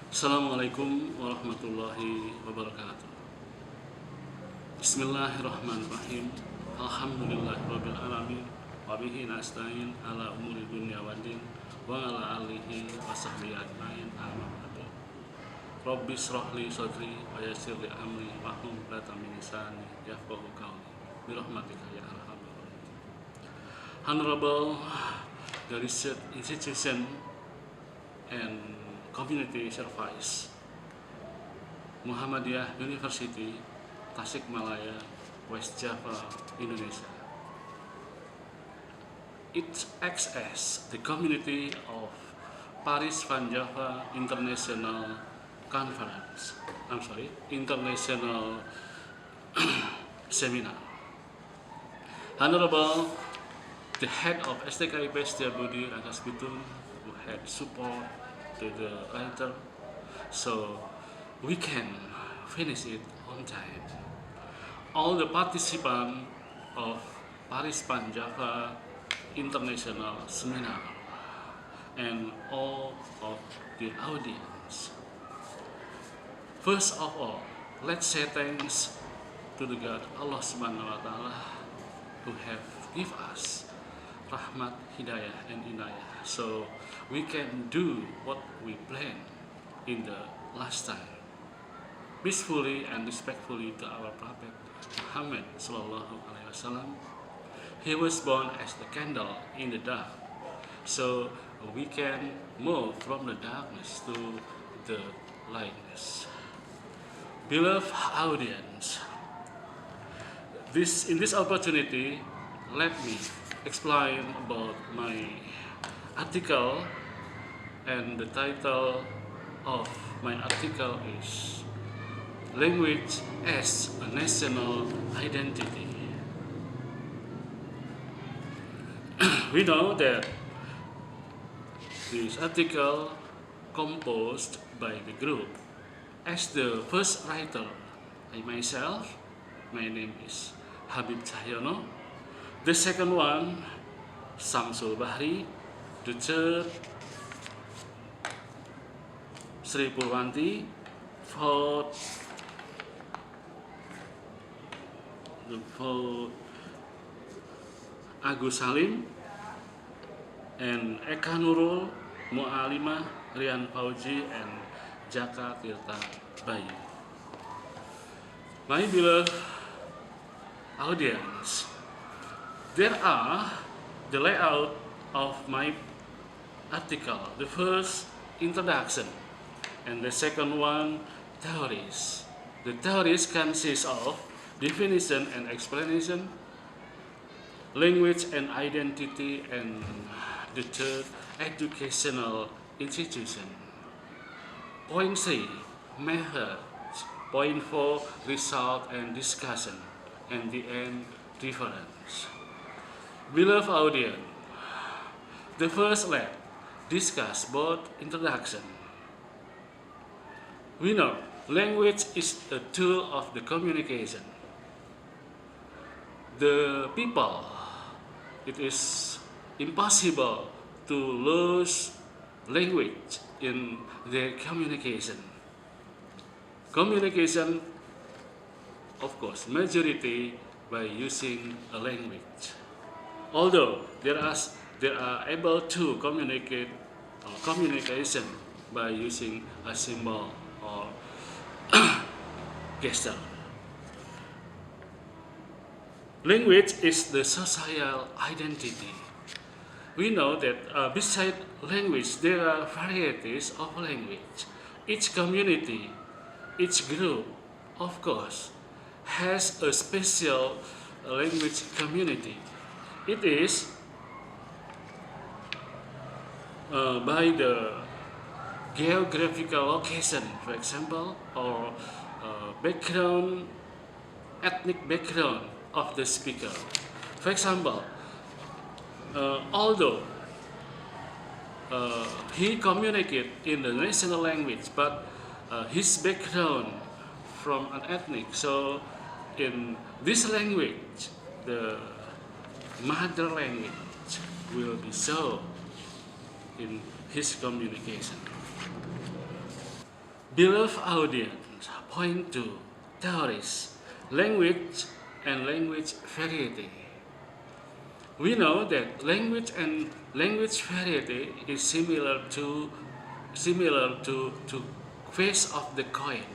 Assalamualaikum warahmatullahi wabarakatuh. Bismillahirrahmanirrahim. Alhamdulillahirabbil alamin. Wa bihi nasta'in ala umuri dunya waddin wa ala alihi wa sahbihi ajmain. Amma ba'du. Rabbi shrah li sadri wa yassir li amri wahlul 'uqdatam min lisani yafqahu qawli. Bi rahmatika ya arhamar rahimin. Honorable the research institution and community service Muhammadiyah University, Tasikmalaya, West Java, Indonesia. It acts as the community of Paris Van Java International International Seminar. Honorable the head of STKIP Setiabudi Rangkas Bitung, who had support to the writer, so we can finish it on time. All the participants of Paris Van Java International Seminar and all of the audience. First of all, let's say thanks to the God Allah Subhanahu wa Ta'ala who have give us rahmat, hidayah, and inayah, so we can do what we planned in the last time, peacefully and respectfully to our Prophet Muhammad Sallallahu Alaihi Wasallam. He was born as the candle in the dark, so we can move from the darkness to the lightness. Beloved audience, in this opportunity, let me explain about my article, and the title of my article is Language as a National Identity. We know that this article composed by the group. As the first writer, my name is Habib Cahyono. The second one, Samsul Bahri. The third, Sri Purwanti. The fourth, Agus Salim, and Eka Nurul, Mu'alimah, Rian Fauji, and Jaka Tirta Bayu. My beloved audience, there are the layout of my article. The first, introduction, and the second one, theories. The theories consist of definition and explanation, language and identity, and the third, educational institution. Point 3, method. Point 4, result and discussion, and the end, reference. Beloved audience, the first let's discuss both introduction. We know language is a tool of the communication. The people, it is impossible to lose language in their communication. Communication, of course, majority by using a language. Although there are able to communicate communication by using a symbol or gesture. Language is the social identity. We know that besides language, there are varieties of language. Each community, each group, of course, has a special language community. It is by the geographical location, for example, or background, ethnic background of the speaker. For example, although he communicates in the national language, but his background from an ethnic, so in this language, the mother language will be so in his communication. Beloved audience, point 2, theories, language and language variety. We know that language and language variety is similar to face of the coin.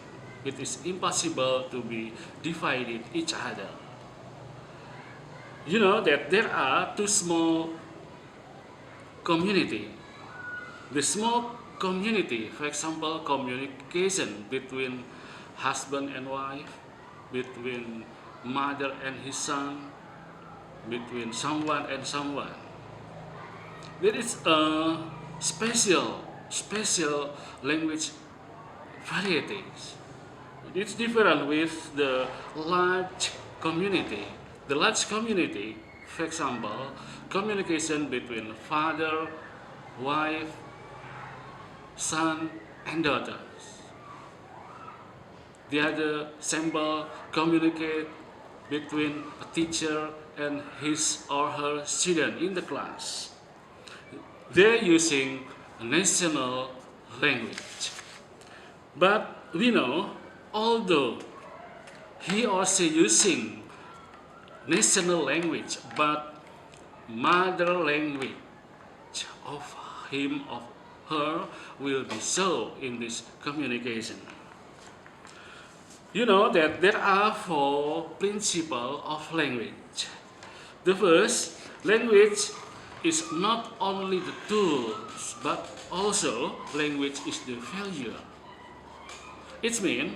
It is impossible to be divided each other. You know that there are two small community. The small community, for example, communication between husband and wife, between mother and his son, between someone and someone. There is a special language varieties. It's different with the large community. The large community, for example, communication between father, wife, son, and daughters. The other sample communicate between a teacher and his or her student in the class. They're using a national language. But we know, although he or she using national language, but mother language of him or her will be so in this communication. You know that there are 4 principles of language. The first, language is not only the tools, but also language is the value. It means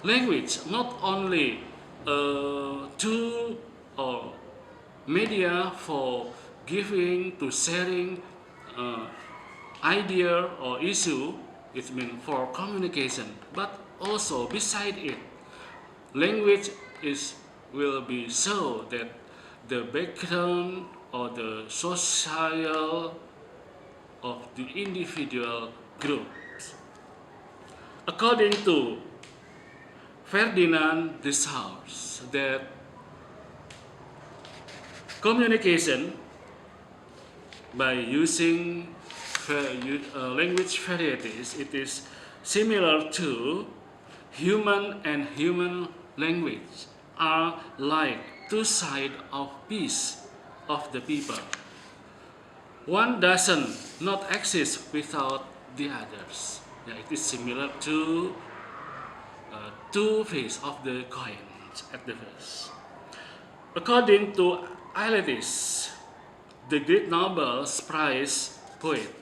language not only a tool or media for giving to sharing idea or issue, it means for communication, but also beside it, language will be so that the background or the social of the individual groups. According to Ferdinand de Saussure, that communication by using language varieties, it is similar to human and human language are like 2 sides of piece of the people. One doesn't not exist without the others. Yeah, it is similar to 2 faces of the coin at the first. According to Identitiy, the great Nobel Prize poet,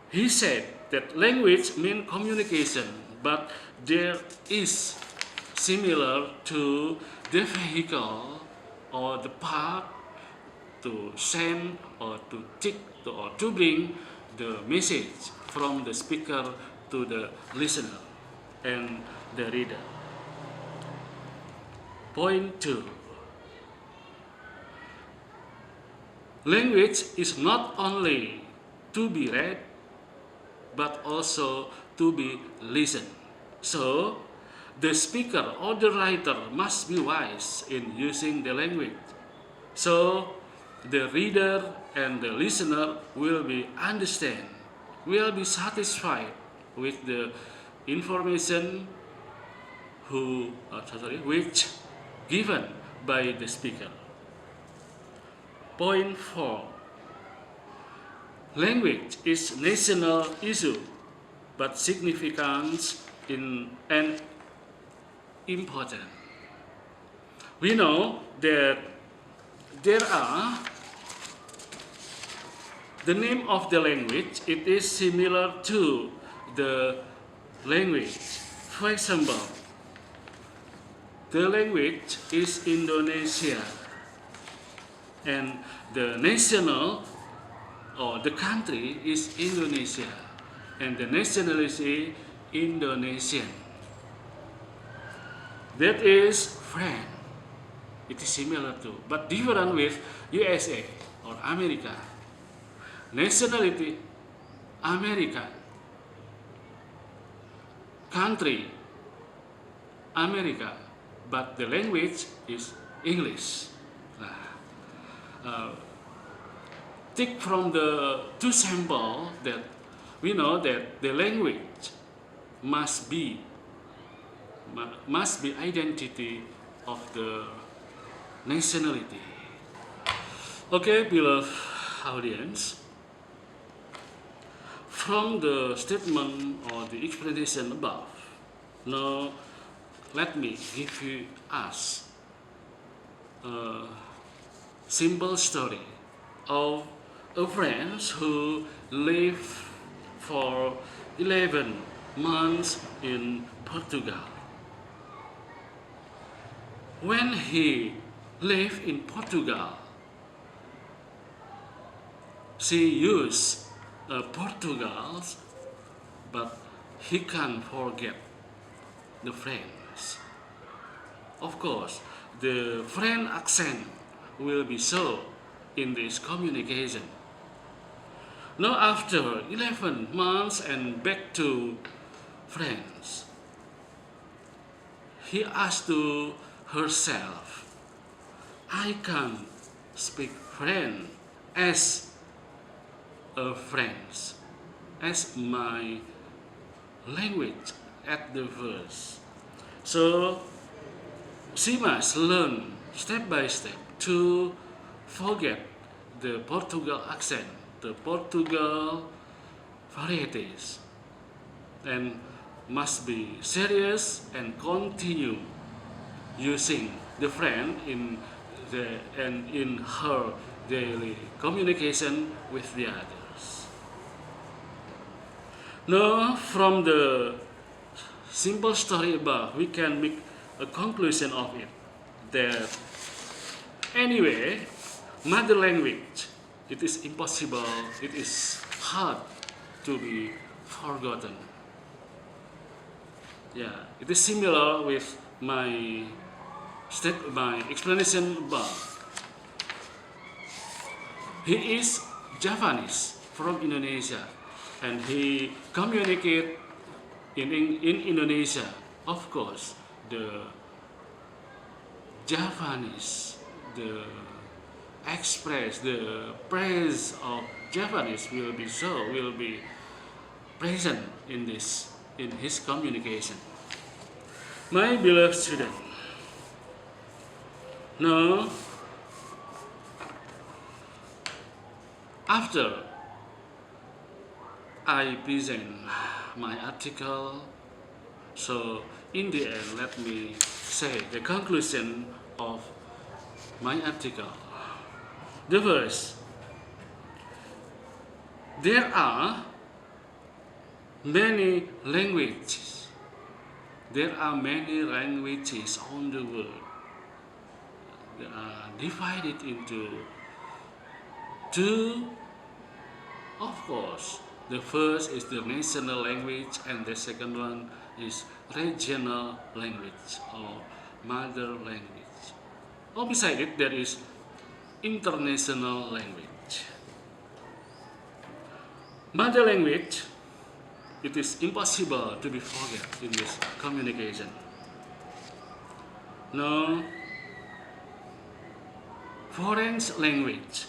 he said that language means communication, but there is similar to the vehicle or the part to send or to take or to bring the message from the speaker to the listener and the reader. Point 2. Language is not only to be read, but also to be listened. So, the speaker or the writer must be wise in using the language. So, the reader and the listener will be satisfied with the information which given by the speaker. Point 4. Language is national issue, but significant and important. We know that there are the name of the language, it is similar to the language. For example, the language is Indonesia, and the national or the country is Indonesia, and the nationality Indonesian. That is French. It is similar to, but different with USA or America. Nationality American. Country America, but the language is English. Take from the 2 samples that we know that the language must be identity of the nationality. Okay, beloved audience, from the statement or the explanation above, now let me give you us a simple story of a friend who lived for 11 months in Portugal. When he lived in Portugal, she used Portugal, but he can't forget the French. Of course, the French accent will be shown in this communication. Now after 11 months and back to France, he asked to herself, I can speak French as a French, as my language at the first. So she must learn step by step to forget the Portugal accent, the Portugal varieties, and must be serious and continue using the French in her daily communication with the others. Now, from the simple story above, we can make a conclusion of it that anyway, mother language, it is impossible, it is hard to be forgotten. Yeah, it is similar with my explanation above. He is Javanese from Indonesia, and he communicate in Indonesia. Of course, the Javanese, the praise of Javanese will be present in his communication. My beloved student, now after I present my article, so in the end, let me say the conclusion of my article. The first, there are many languages. There are many languages on the world. They are divided into two. Of course, the first is the national language, and the second one is regional language or mother language. Or beside it, there is international language. Mother language, it is impossible to be forget in this communication. Now, foreign language.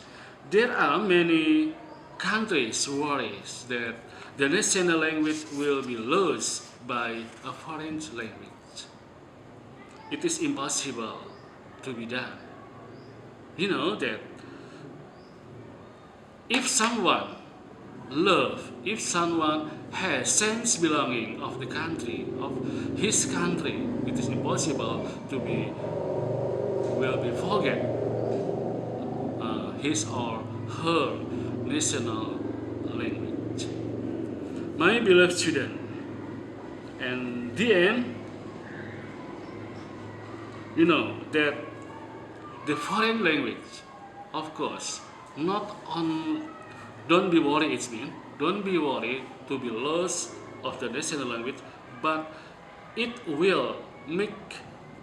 There are many countries worries that the national language will be lost by a foreign language. It is impossible to be done. You know that if someone has sense belonging of the country, of his country, it is impossible to will be forget his or her national language. My beloved student, and the end, you know that the foreign language, of course, not on. Don't be worried, it's mean. Don't be worried to be lost of the national language, but it will make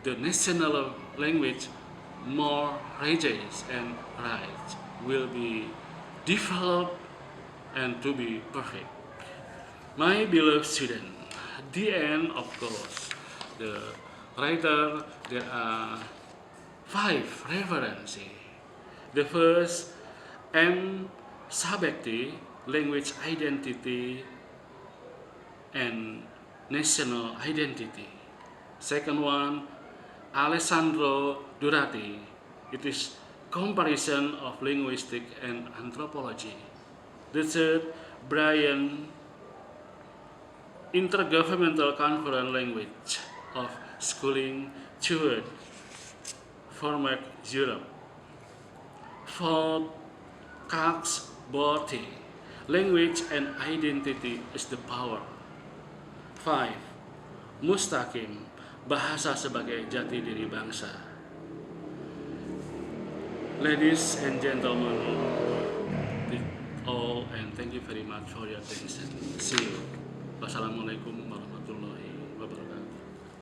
the national language more righteous and right, will be developed and to be perfect. My beloved student, at the end, of course, the writer, there are 5 references. The first, M. Sabekti, language identity and national identity. Second one, Alessandro Durati. It is comparison of linguistic and anthropology. The third, Brian, Intergovernmental Conference Language of Schooling Toward Format Europe. Fourth, Cox Borty, Language and Identity is the Power. 5. Mustaqim, Bahasa sebagai Jati Diri Bangsa. Ladies and gentlemen, all, and thank you very much for your attention. See you. Wassalamualaikum warahmatullahi